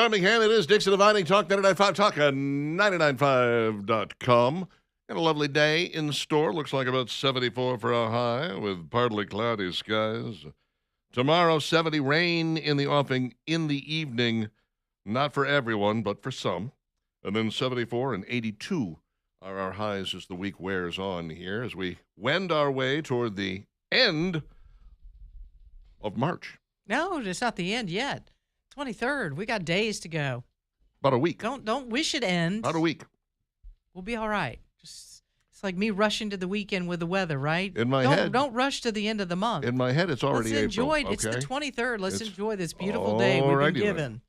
Framingham, it is Dixon Dividing Talk 99.5 Talk, 99.5.com. And a lovely day in store. Looks like about 74 for a high with partly cloudy skies. Tomorrow, 70, rain in the offing in the evening. Not for everyone, but for some. And then 74 and 82 are our highs as the week wears on here as we wend our way toward the end of March. No, it's not the end yet. 23rd. We got days to go. About a week. Don't wish it ends. About a week. We'll be all right. It's like me rushing to the weekend with the weather, right? In my head. Don't rush to the end of the month. In my head, it's already Let's enjoy April. it. Okay? It's the 23rd. Let's It's enjoy this beautiful day we've been given.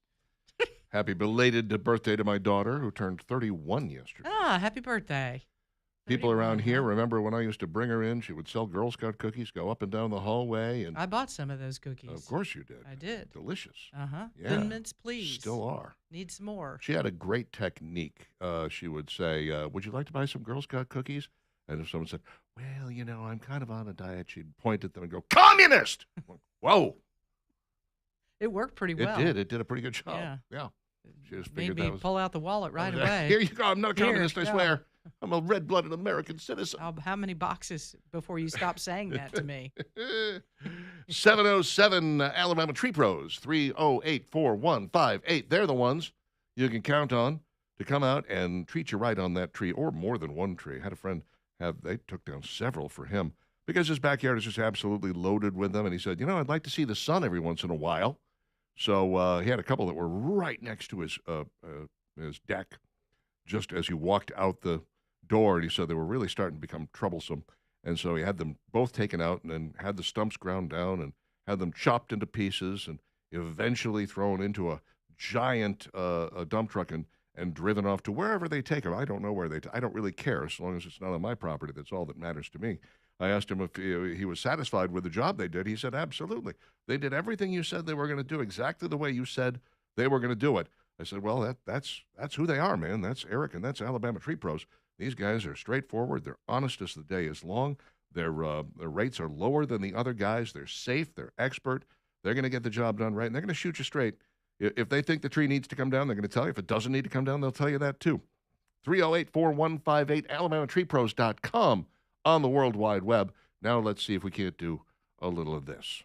Happy belated birthday to my daughter, who turned 31 yesterday. Happy birthday. People around here remember when I used to bring her in, she would sell Girl Scout cookies, go up and down the hallway. And I bought some of those cookies. Of course you did. I did. Delicious. Uh-huh. Yeah. Thin mints, please. Still are. Need some more. She had a great technique. She would say, would you like to buy some Girl Scout cookies? And if someone said, well, I'm kind of on a diet, she'd point at them and go, communist! Whoa. It worked pretty well. It did. It did a pretty good job. Yeah. She just Made figured me that was... pull out the wallet right away. Here you go. I'm not a communist, I go. swear. I'm a red-blooded American citizen. How many boxes before you stop saying that to me? 707 Alabama Tree Pros, 308-4158. They're the ones you can count on to come out and treat you right on that tree, or more than one tree. I had a friend they took down several for him because his backyard is just absolutely loaded with them. And he said, I'd like to see the sun every once in a while. So he had a couple that were right next to his deck just as you walked out the door. And he said they were really starting to become troublesome. And so he had them both taken out and then had the stumps ground down and had them chopped into pieces and eventually thrown into a giant dump truck and driven off to wherever they take them. I don't know where I don't really care as long as it's not on my property. That's all that matters to me. I asked him if he was satisfied with the job they did. He said, absolutely. They did everything you said they were going to do, exactly the way you said they were going to do it. I said, well, that's who they are, man. That's Eric, and that's Alabama Tree Pros. These guys are straightforward. They're honest as the day is long. Their rates are lower than the other guys. They're safe. They're expert. They're going to get the job done right, and they're going to shoot you straight. If they think the tree needs to come down, they're going to tell you. If it doesn't need to come down, they'll tell you that too. 308-4158, AlabamaTreePros.com on the World Wide Web. Now let's see if we can't do a little of this.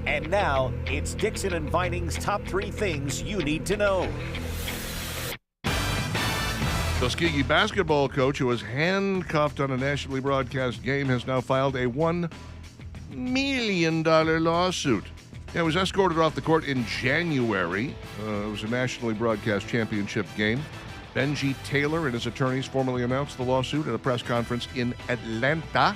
And now, it's Dixon and Vining's top 3 things you need to know. Tuskegee basketball coach who was handcuffed on a nationally broadcast game has now filed a $1 million lawsuit. He was escorted off the court in January. It was a nationally broadcast championship game. Benji Taylor and his attorneys formally announced the lawsuit at a press conference in Atlanta.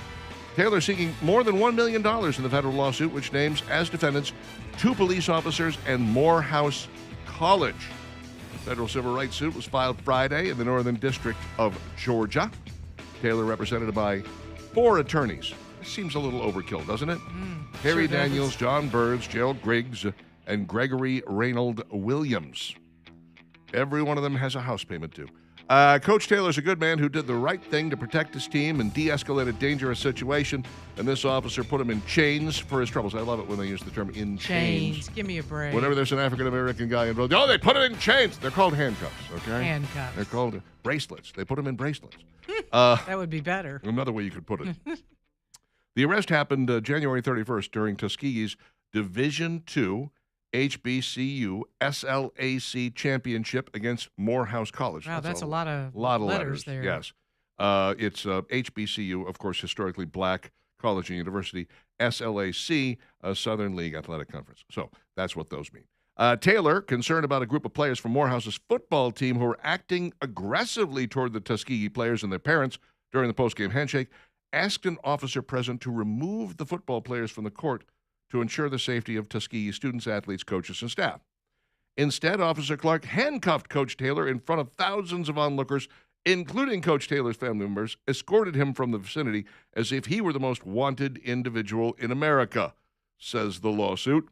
Taylor seeking more than $1 million in the federal lawsuit, which names as defendants 2 police officers and Morehouse College. The federal civil rights suit was filed Friday in the Northern District of Georgia. Taylor represented by 4 attorneys. This seems a little overkill, doesn't it? Harry Daniels, John Burns, Gerald Griggs, and Gregory Reynold Williams. Every one of them has a house payment due. Coach Taylor's a good man who did the right thing to protect his team and de-escalate a dangerous situation, and this officer put him in chains for his troubles. I love it when they use the term in chains. Give me a break. Whenever there's an African-American guy involved, they put him in chains. They're called handcuffs, okay? Handcuffs. They're called bracelets. They put him in bracelets. That would be better. Another way you could put it. The arrest happened January 31st during Tuskegee's Division II HBCU SLAC championship against Morehouse College. Wow, that's a lot of letters there. Yes. It's HBCU, of course, historically black college and university. SLAC, Southern League Athletic Conference. So that's what those mean. Taylor, concerned about a group of players from Morehouse's football team who were acting aggressively toward the Tuskegee players and their parents during the postgame handshake, asked an officer present to remove the football players from the court to ensure the safety of Tuskegee students, athletes, coaches, and staff. Instead, Officer Clark handcuffed Coach Taylor in front of thousands of onlookers, including Coach Taylor's family members, escorted him from the vicinity as if he were the most wanted individual in America, says the lawsuit.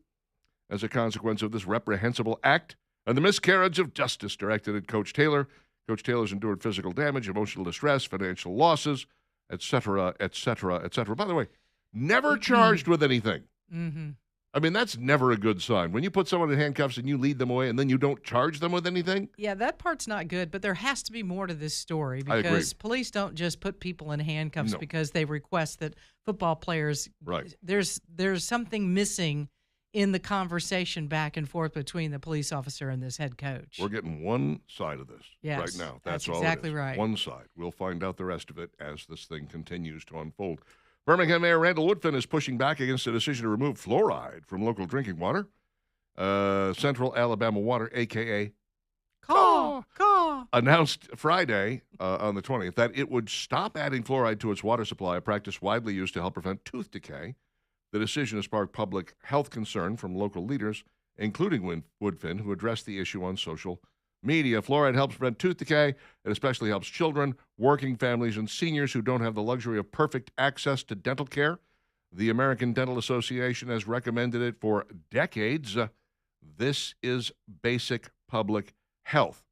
As a consequence of this reprehensible act and the miscarriage of justice directed at Coach Taylor's endured physical damage, emotional distress, financial losses, etc., etc., etc. By the way, never charged with anything. Mm-hmm. I mean, that's never a good sign. When you put someone in handcuffs and you lead them away and then you don't charge them with anything. Yeah, that part's not good, but there has to be more to this story I agree. because police don't just put people in handcuffs No. because they request that football players. Right. There's something missing in the conversation back and forth between the police officer and this head coach. We're getting one side of this Yes, right now. that's all exactly it is. right. One side. We'll find out the rest of it as this thing continues to unfold. Birmingham Mayor Randall Woodfin is pushing back against a decision to remove fluoride from local drinking water. Central Alabama Water, a.k.a. Caw. announced Friday on the 20th that it would stop adding fluoride to its water supply, a practice widely used to help prevent tooth decay. The decision has sparked public health concern from local leaders, including Woodfin, who addressed the issue on social media. Fluoride helps prevent tooth decay. It especially helps children, working families, and seniors who don't have the luxury of perfect access to dental care. The American Dental Association has recommended it for decades. This is basic public health.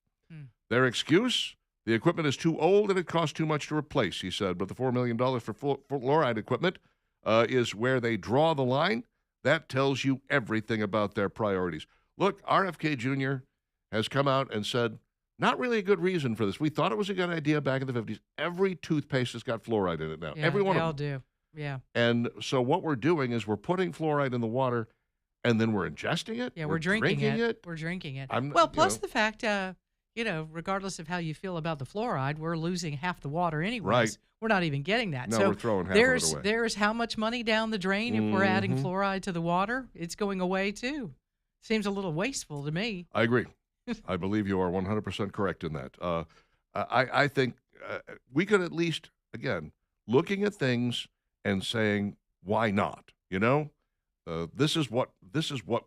Their excuse? The equipment is too old and it costs too much to replace, he said. But the $4 million for fluoride equipment is where they draw the line. That tells you everything about their priorities. Look, RFK Jr. has come out and said, not really a good reason for this. We thought it was a good idea back in the 50s. Every toothpaste has got fluoride in it now. Yeah, Every one they of all them. do. Yeah. And so what we're doing is we're putting fluoride in the water, and then we're ingesting it. Yeah, we're drinking it. it. We're drinking it. I'm- Well, you plus know. the fact, regardless of how you feel about the fluoride, we're losing half the water anyways. Right. We're not even getting that. No, so we're throwing half of it away. there's how much money down the drain if we're adding Mhm. fluoride to the water? It's going away too. Seems a little wasteful to me. I agree. I believe you are 100% correct in that. I think we could at least, again, looking at things and saying, why not? You know, this is what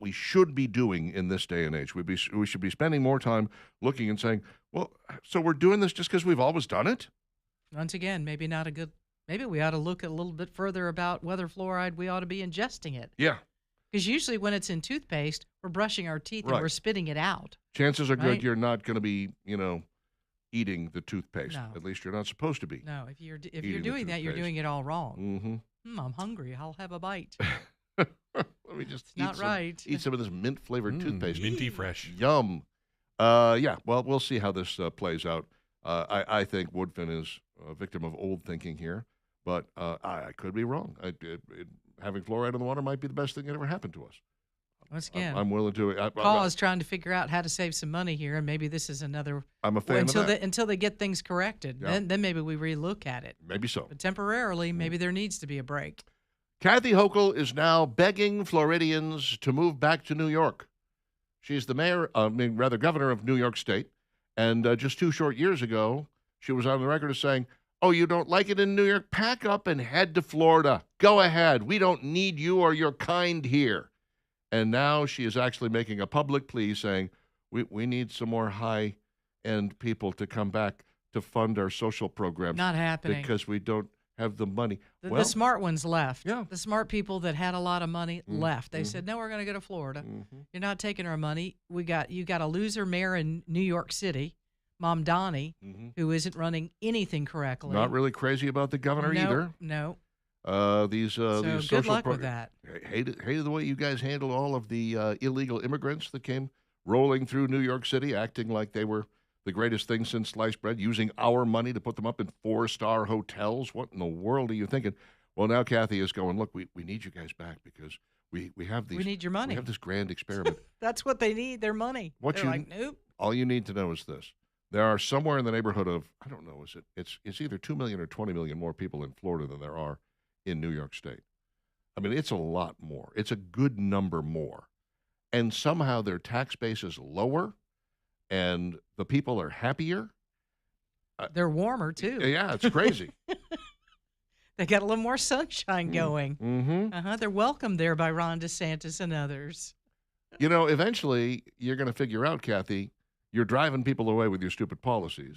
we should be doing in this day and age. We should be spending more time looking and saying, well, so we're doing this just because we've always done it? Once again, maybe not a good. Maybe we ought to look a little bit further about whether fluoride we ought to be ingesting it. Yeah. Because usually when it's in toothpaste, we're brushing our teeth Right. and we're spitting it out. Chances are good Right. you're not going to be, eating the toothpaste. No. At least you're not supposed to be. No, if you're Eating the doing that, you're toothpaste. doing it all wrong. Mm-hmm. I'm hungry. I'll have a bite. Let me just It's not right. eat some of this mint-flavored toothpaste. Minty fresh. Yum. Yeah, well, we'll see how this plays out. I think Woodfin is a victim of old thinking here, but I could be wrong. Having fluoride in the water might be the best thing that ever happened to us. Once again, I'm willing to. Paul is trying to figure out how to save some money here, and maybe this is another. I'm a fan of that. Until they get things corrected, Yeah. then maybe we relook at it. Maybe so. But temporarily, maybe there needs to be a break. Kathy Hochul is now begging Floridians to move back to New York. She's the governor of New York State. And just 2 short years ago, she was on the record as saying, oh, you don't like it in New York? Pack up and head to Florida. Go ahead. We don't need you or your kind here. And now she is actually making a public plea saying, we need some more high-end people to come back to fund our social programs. Not happening. Because we don't have the money. The smart ones left. Yeah. The smart people that had a lot of money left. They said, no, we're going to go to Florida. You're not taking our money. You got a loser mayor in New York City, Mamdani, who isn't running anything correctly. Not really crazy about the governor either. No. These So these good social luck with that. Hated the way you guys handled all of the illegal immigrants that came rolling through New York City, acting like they were the greatest thing since sliced bread, using our money to put them up in 4-star hotels. What in the world are you thinking? Well, now Kathy is going, look, we need you guys back because we have these. We need your money. We have this grand experiment. That's what they need, their money. They're like, nope. All you need to know is this. There are somewhere in the neighborhood of, I don't know, it's either 2 million or 20 million more people in Florida than there are in New York State. I mean, it's a lot more. It's a good number more. And somehow their tax base is lower and the people are happier. They're warmer, too. Yeah, it's crazy. They got a little more sunshine going. Mm-hmm. They're welcomed there by Ron DeSantis and others. You know, eventually you're going to figure out, Kathy, you're driving people away with your stupid policies.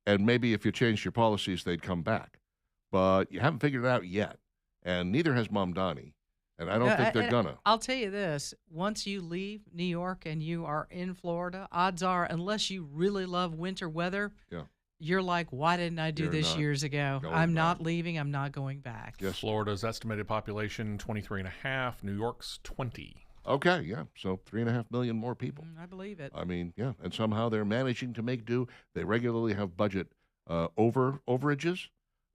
And maybe if you changed your policies, they'd come back. But you haven't figured it out yet. And neither has Mamdani. And I don't think they're going to. I'll tell you this. Once you leave New York and you are in Florida, odds are, unless you really love winter weather, Yeah. you're like, why didn't I do You're this not years ago? going I'm back. not leaving. I'm not going back. Yes. Florida's estimated population 23.5. New York's 20. Okay, yeah. So 3.5 million more people. I believe it. I mean, yeah. And somehow they're managing to make do. They regularly have budget overages.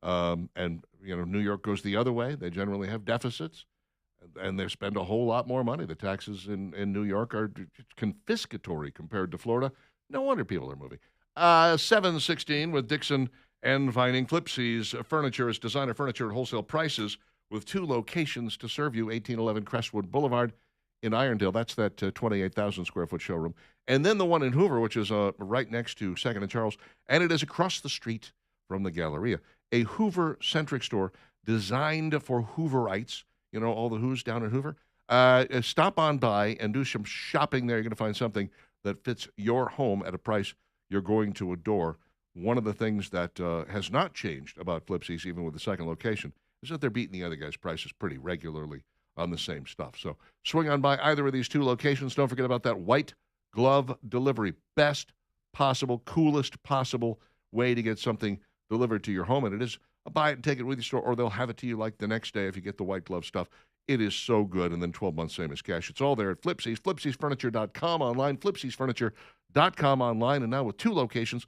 And, New York goes the other way. They generally have deficits. And they spend a whole lot more money. The taxes in New York are confiscatory compared to Florida. No wonder people are moving. 7:16 with Dixon and Vining. Flipsy's Furniture is designer furniture at wholesale prices with 2 locations to serve you. 1811 Crestwood Boulevard in Irondale. That's that 28,000 square foot showroom. And then the one in Hoover, which is right next to 2nd and Charles. And it is across the street from the Galleria. A Hoover-centric store designed for Hooverites. All the Who's down in Hoover. Stop on by and do some shopping there. You're going to find something that fits your home at a price you're going to adore. One of the things that has not changed about Flipsy's, even with the second location, is that they're beating the other guys' prices pretty regularly on the same stuff. So swing on by either of these 2 locations. Don't forget about that white glove delivery. Best possible, coolest possible way to get something delivered to your home. And it is a buy it and take it with you store, or they'll have it to you like the next day if you get the white glove stuff. It is so good. And then 12 months, same as cash. It's all there at Flipsy's, flipsysfurniture.com online, flipsysfurniture.com online. And now with 2 locations,